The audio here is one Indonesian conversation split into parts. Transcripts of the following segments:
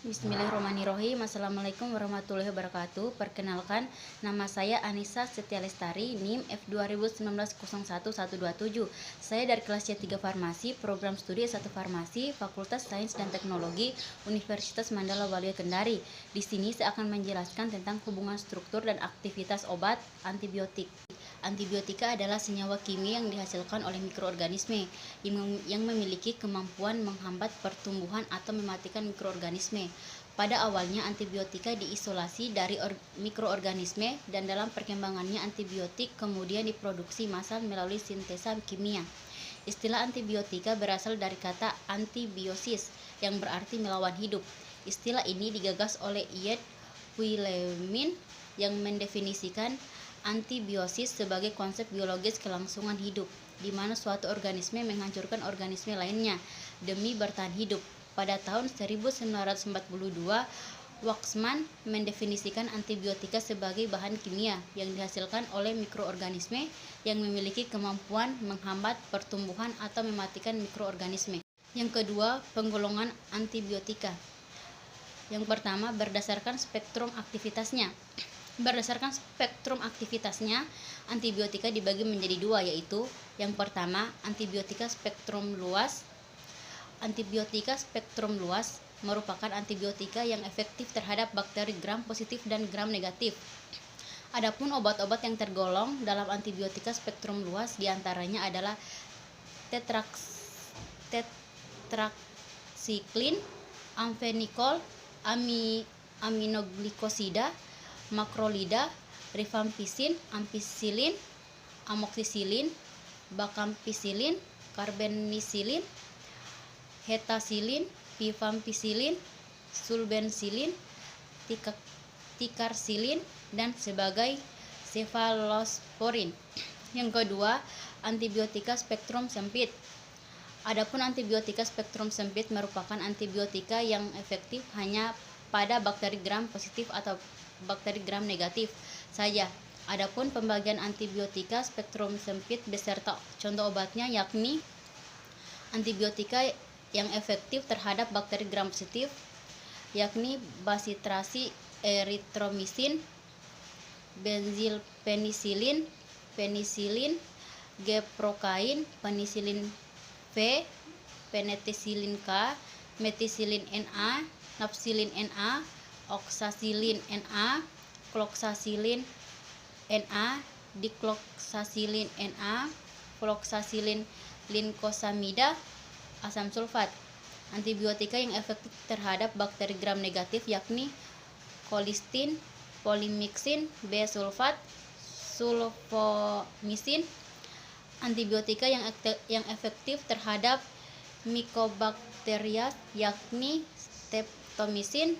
Bismillahirrahmanirrahim. Assalamualaikum warahmatullahi wabarakatuh. Perkenalkan, nama saya Anissa Setia Lestari, NIM F2019011127. Saya dari kelas C3 Farmasi, program studi S1 Farmasi, Fakultas Sains dan Teknologi, Universitas Mandala Walia Kendari. Di sini saya akan menjelaskan tentang hubungan struktur dan aktivitas obat antibiotik. Antibiotika adalah senyawa kimia yang dihasilkan oleh mikroorganisme yang memiliki kemampuan menghambat pertumbuhan atau mematikan mikroorganisme. Pada awalnya antibiotika diisolasi dari mikroorganisme dan dalam perkembangannya antibiotik kemudian diproduksi massal melalui sintesa kimia. Istilah antibiotika berasal dari kata antibiosis yang berarti melawan hidup. Istilah ini digagas oleh Ied Willemin yang mendefinisikan antibiosis sebagai konsep biologis kelangsungan hidup, di mana suatu organisme menghancurkan organisme lainnya demi bertahan hidup. Pada tahun 1942, Waxman mendefinisikan antibiotika sebagai bahan kimia yang dihasilkan oleh mikroorganisme yang memiliki kemampuan menghambat pertumbuhan atau mematikan mikroorganisme. Yang kedua, penggolongan antibiotika. Yang pertama, berdasarkan spektrum aktivitasnya. Antibiotika dibagi menjadi dua, yaitu yang pertama, antibiotika spektrum luas. Antibiotika spektrum luas merupakan antibiotika yang efektif terhadap bakteri gram positif dan gram negatif. Adapun obat-obat yang tergolong dalam antibiotika spektrum luas diantaranya adalah tetraksiklin, amfenikol, aminoglikosida, makrolida, rifampicin, ampicillin, amoxicillin, vancomycin, carbapenicillin, hetacillin, rifampicillin, sulbencillin, ticarcillin, dan sebagai cephalosporin. Yang kedua, antibiotika spektrum sempit. Adapun antibiotika spektrum sempit merupakan antibiotika yang efektif hanya pada bakteri gram positif atau bakteri gram negatif saja. Adapun pembagian antibiotika spektrum sempit beserta contoh obatnya yakni antibiotika yang efektif terhadap bakteri gram positif yakni Bacillus erythromycin, benzilpenicillin, penicillin, G-procaine, penicillin V, penicillin K, methicillin NA, nafcillin NA, oxacillin NA, cloxacillin NA, dicloxacillin NA, fluoxacillin linkosamida, asam sulfat. Antibiotika yang efektif terhadap bakteri gram negatif yakni colistin, polymyxin, B-sulfat, sulfomycin. Antibiotika yang efektif terhadap Mycobacterium yakni streptomycin,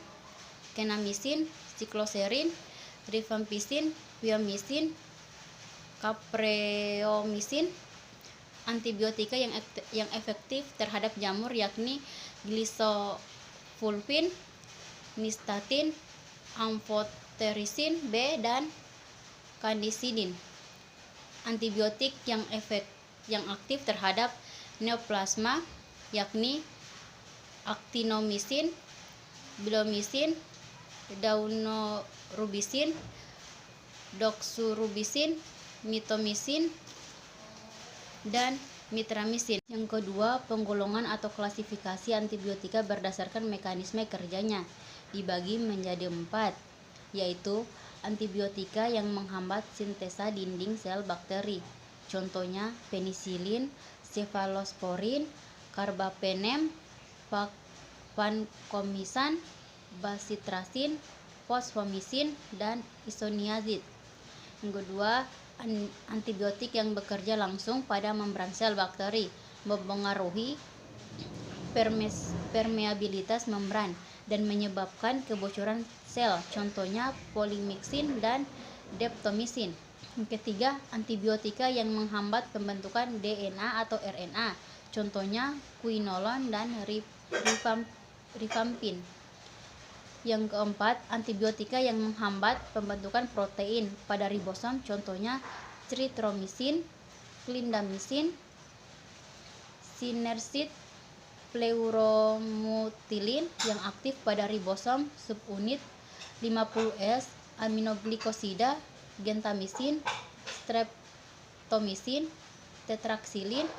kanamycin, sikloserin, rifampicin, fiomycin, capreomycin. Antibiotika yang efektif terhadap jamur yakni glycofulvin, nystatin, amphotericin B, dan candidin. Antibiotik yang aktif terhadap neoplasma yakni actinomycin, bleomycin, daunorubicin, doxorubicin, mitomycin, dan mitramycin. Yang kedua, penggolongan atau klasifikasi antibiotika berdasarkan mekanisme kerjanya dibagi menjadi 4, yaitu antibiotika yang menghambat sintesa dinding sel bakteri. Contohnya penisilin, cephalosporin, carbapenem, vancomycin, bacitracin, fosfomycin, dan isoniazid. Yang kedua, antibiotik yang bekerja langsung pada membran sel bakteri mempengaruhi permeabilitas membran dan menyebabkan kebocoran sel, contohnya polymyxin dan daptomycin. Yang ketiga, antibiotika yang menghambat pembentukan DNA atau RNA, contohnya quinolone dan rifampin. Yang keempat, antibiotika yang menghambat pembentukan protein pada ribosom, contohnya erythromycin, clindamycin, sinersid, pleuromutilin yang aktif pada ribosom subunit 50S, aminoglikosida, gentamisin, streptomisin, tetraksilin,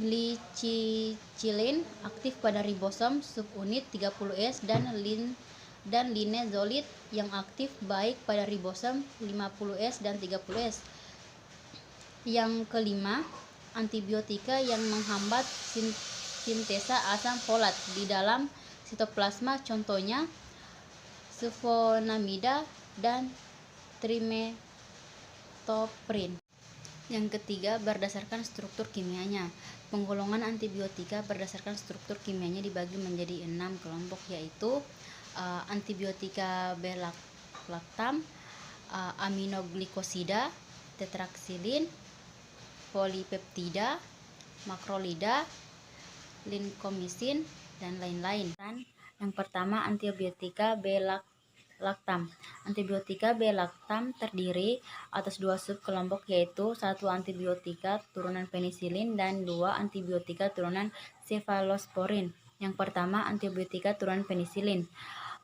glicicilin aktif pada ribosom subunit 30S, dan linezolid yang aktif baik pada ribosom 50S dan 30S. Yang kelima, antibiotika yang menghambat sintesa asam folat di dalam sitoplasma, contohnya sulfonamida dan trimethoprim. Yang ketiga, berdasarkan struktur kimianya. Penggolongan antibiotika berdasarkan struktur kimianya dibagi menjadi 6 kelompok, yaitu antibiotika beta-lactam, aminoglikosida, tetraksilin, polipeptida, makrolida, linkomisin, dan lain-lain. Yang pertama, antibiotika beta-lactam. Antibiotika beta-lactam terdiri atas 2 subkelompok, yaitu 1 antibiotika turunan penisilin dan 2 antibiotika turunan cefalosporin. Yang pertama, antibiotika turunan penisilin.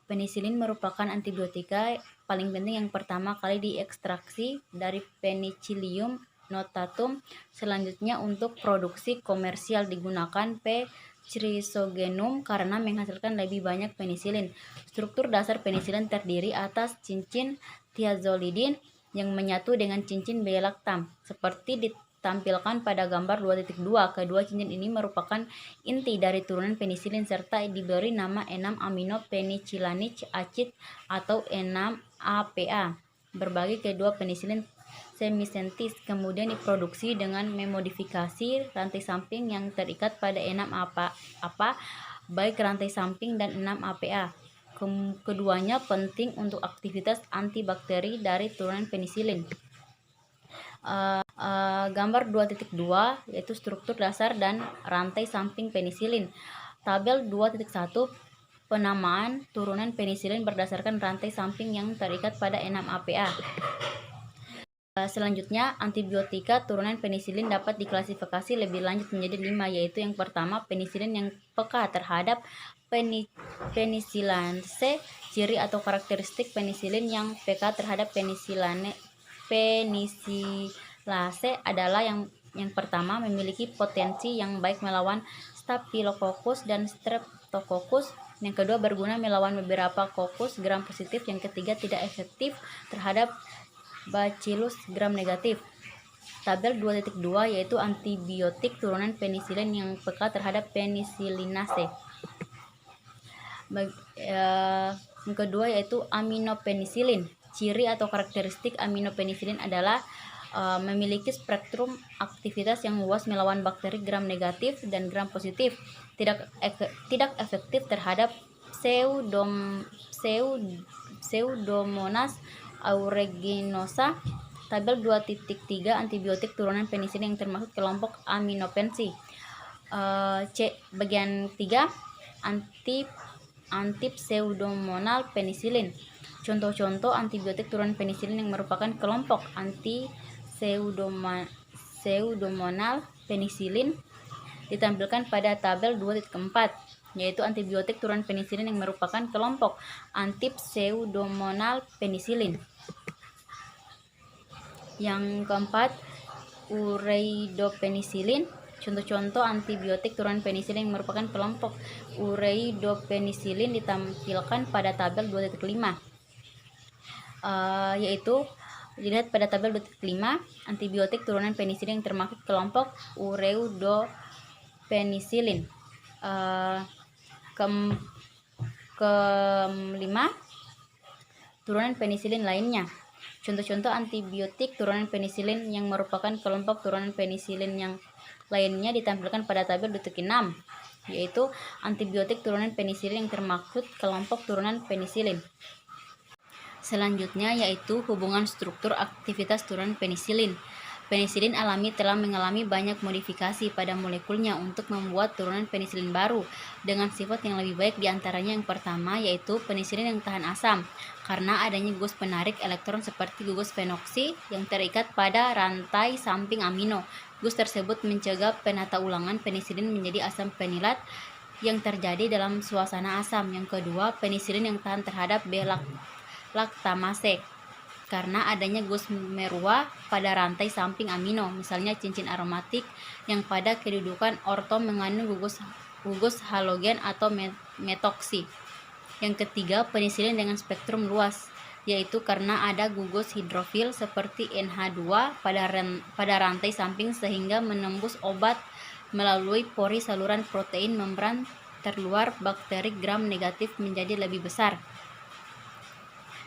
Penisilin merupakan antibiotika paling penting yang pertama kali diekstraksi dari Penicillium notatum. Selanjutnya, untuk produksi komersial digunakan P. chrysogenum karena menghasilkan lebih banyak penisilin. Struktur dasar penisilin terdiri atas cincin thiazolidin yang menyatu dengan cincin beta-lactam seperti ditampilkan pada gambar 2.2. Kedua cincin ini merupakan inti dari turunan penisilin serta diberi nama 6-aminopenicillanic acid atau 6-APA. Berbagi kedua penisilin semisentis kemudian diproduksi dengan memodifikasi rantai samping yang terikat pada 6-APA, baik rantai samping dan 6-APA. Keduanya penting untuk aktivitas antibakteri dari turunan penisilin. Gambar 2.2 yaitu struktur dasar dan rantai samping penisilin. Tabel 2.1 penamaan turunan penisilin berdasarkan rantai samping yang terikat pada 6-APA. Selanjutnya, antibiotika turunan penisilin dapat diklasifikasi lebih lanjut menjadi 5, yaitu yang pertama, penisilin yang peka terhadap penisilase. Ciri atau karakteristik penisilin yang peka terhadap penisilase adalah yang pertama, memiliki potensi yang baik melawan Staphylococcus dan Streptococcus. Yang kedua, berguna melawan beberapa kokus gram positif. Yang ketiga, tidak efektif terhadap Bacillus gram negatif. Tabel 2.2 yaitu antibiotik turunan penisilin yang peka terhadap penisilinase. Yang kedua yaitu aminopenisilin. Ciri atau karakteristik aminopenisilin adalah memiliki spektrum aktivitas yang luas melawan bakteri gram negatif dan gram positif, tidak efektif terhadap Pseudomonas aeruginosa. Tabel 2.3 antibiotik turunan penisilin yang termasuk kelompok aminopensi. Bagian 3 antipseudomonal penisilin. Contoh-contoh antibiotik turunan penisilin yang merupakan kelompok antipseudomonal penisilin ditampilkan pada tabel 2.4, yaitu antibiotik turunan penisilin yang merupakan kelompok antipseudomonal penisilin. Yang keempat, ureidopenicillin. Contoh-contoh antibiotik turunan penisilin yang merupakan kelompok ureidopenicillin ditampilkan pada tabel 2.5, yaitu dilihat pada tabel 2.5 antibiotik turunan penisilin yang termasuk kelompok ureidopenicillin. Kelima, turunan penisilin lainnya. Contoh-contoh antibiotik turunan penisilin yang merupakan kelompok turunan penisilin yang lainnya ditampilkan pada tabel 2.6, yaitu antibiotik turunan penisilin yang termaksud kelompok turunan penisilin. Selanjutnya yaitu hubungan struktur aktivitas turunan penisilin. Penisilin alami telah mengalami banyak modifikasi pada molekulnya untuk membuat turunan penisilin baru dengan sifat yang lebih baik. Diantaranya yang pertama yaitu penisilin yang tahan asam karena adanya gugus penarik elektron seperti gugus fenoksi yang terikat pada rantai samping amino. Gugus tersebut mencegah penata ulangan penisilin menjadi asam fenilat yang terjadi dalam suasana asam. Yang kedua, penisilin yang tahan terhadap B-laktamase karena adanya gugus merua pada rantai samping amino, misalnya cincin aromatik yang pada kedudukan orto mengandung gugus halogen atau metoksi. Yang ketiga, penisilin dengan spektrum luas, yaitu karena ada gugus hidrofil seperti NH2 pada rantai samping sehingga menembus obat melalui pori saluran protein membran terluar bakteri gram negatif menjadi lebih besar.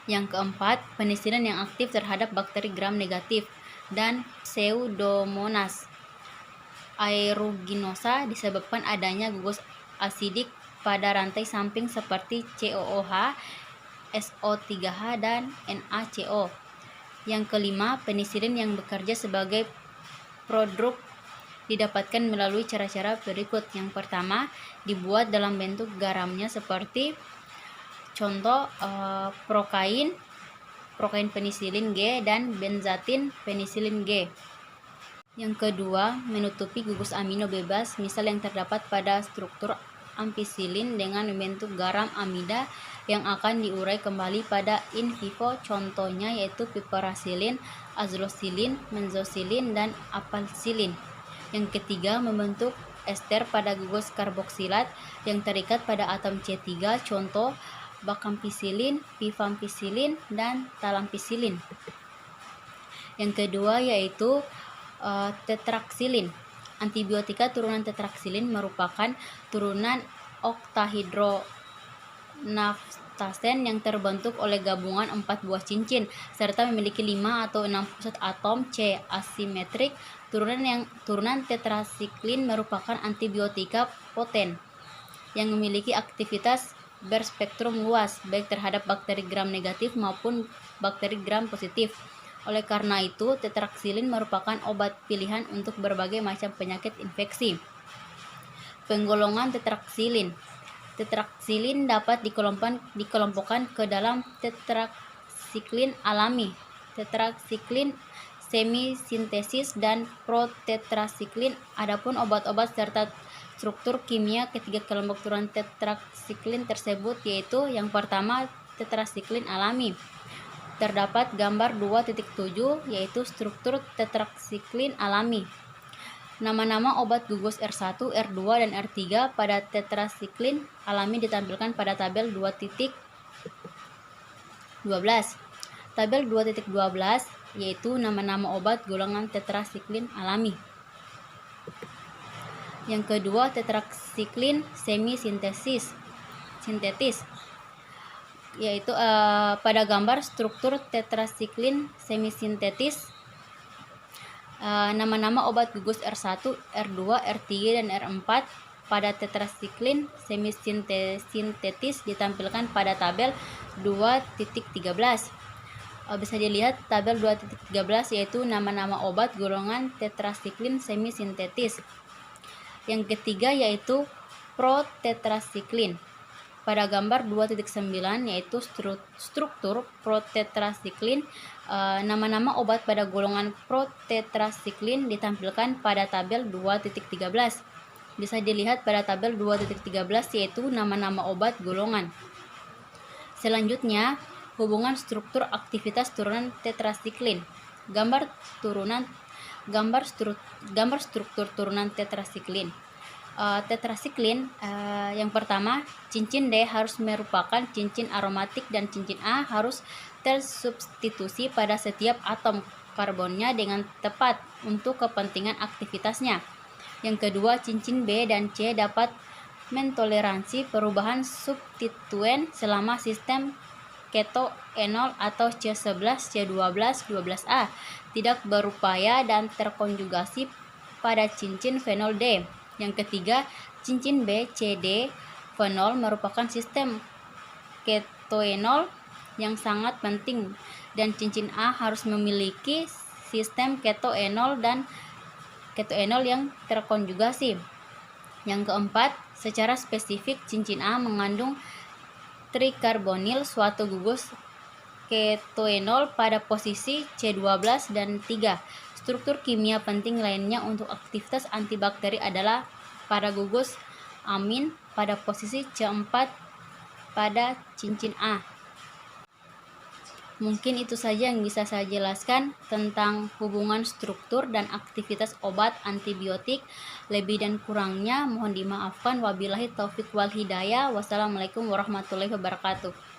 Yang keempat, penisilin yang aktif terhadap bakteri gram negatif dan Pseudomonas aeruginosa disebabkan adanya gugus asidik pada rantai samping seperti COOH, SO3H, dan NaCO. Yang kelima, penisilin yang bekerja sebagai prodrug didapatkan melalui cara-cara berikut. Yang pertama, dibuat dalam bentuk garamnya seperti contoh prokain penisilin G dan benzatin penisilin G. Yang kedua, menutupi gugus amino bebas misal yang terdapat pada struktur ampicillin dengan membentuk garam amida yang akan diurai kembali pada in vivo, contohnya yaitu piperacillin, azlosilin, menzosilin, dan apalsilin. Yang ketiga, membentuk ester pada gugus karboksilat yang terikat pada atom C3, contoh bakampicillin, pivampicillin, dan talampicillin. Yang kedua yaitu tetraksilin. Antibiotika turunan tetraksilin merupakan turunan oktahidronaftasen yang terbentuk oleh gabungan 4 buah cincin serta memiliki 5 atau 6 pusat atom C asimetrik. Turunan tetrasiklin merupakan antibiotika poten yang memiliki aktivitas berspektrum luas baik terhadap bakteri gram negatif maupun bakteri gram positif. Oleh karena itu, tetraksilin merupakan obat pilihan untuk berbagai macam penyakit infeksi. Penggolongan tetraksilin. Tetraksilin dapat dikelompokkan ke dalam tetraksiklin alami, tetraksiklin semi-sintesis, dan protetrasiklin. Adapun obat-obat serta struktur kimia ketiga kelompok turunan tetraksiklin tersebut yaitu yang pertama, tetrasiklin alami. Terdapat gambar 2.7 yaitu struktur tetraksiklin alami. Nama-nama obat gugus R1, R2, dan R3 pada tetrasiklin alami ditampilkan pada tabel 2.12. Tabel 2.12 yaitu nama-nama obat golongan tetrasiklin alami. Yang kedua, tetraksiklin semi-sintetis yaitu pada gambar struktur tetrasiklin semi-sintetis. Nama-nama obat gugus R1, R2, R3, dan R4 pada tetrasiklin semi-sintetis ditampilkan pada tabel 2.13. Bisa dilihat tabel 2.13 yaitu nama-nama obat golongan tetrasiklin semi-sintetis. Yang ketiga yaitu protetrasiklin. Pada gambar 2.9 yaitu struktur protetrasiklin. Nama-nama obat pada golongan protetrasiklin ditampilkan pada tabel 2.13. Bisa dilihat pada tabel 2.13 yaitu nama-nama obat golongan. Selanjutnya, hubungan struktur aktivitas turunan tetrasiklin. Gambar struktur turunan tetrasiklin. Tetrasiklin yang pertama, cincin D harus merupakan cincin aromatik dan cincin A harus tersubstitusi pada setiap atom karbonnya dengan tepat untuk kepentingan aktivitasnya. Yang kedua, cincin B dan C dapat mentoleransi perubahan substituen selama sistem ketoenol atau C11, C12, 12A tidak berupaya dan terkonjugasi pada cincin fenol D. Yang ketiga, cincin B, C, D, fenol merupakan sistem ketoenol yang sangat penting dan cincin A harus memiliki sistem ketoenol dan ketoenol yang terkonjugasi. Yang keempat, secara spesifik cincin A mengandung trikarbonil, suatu gugus ketoenol pada posisi C12 dan 3. Struktur kimia penting lainnya untuk aktivitas antibakteri adalah pada gugus amin pada posisi C4 pada cincin A. Mungkin itu saja yang bisa saya jelaskan tentang hubungan struktur dan aktivitas obat antibiotik. Lebih dan kurangnya mohon dimaafkan. Wabillahi taufik wal hidayah. Wassalamualaikum warahmatullahi wabarakatuh.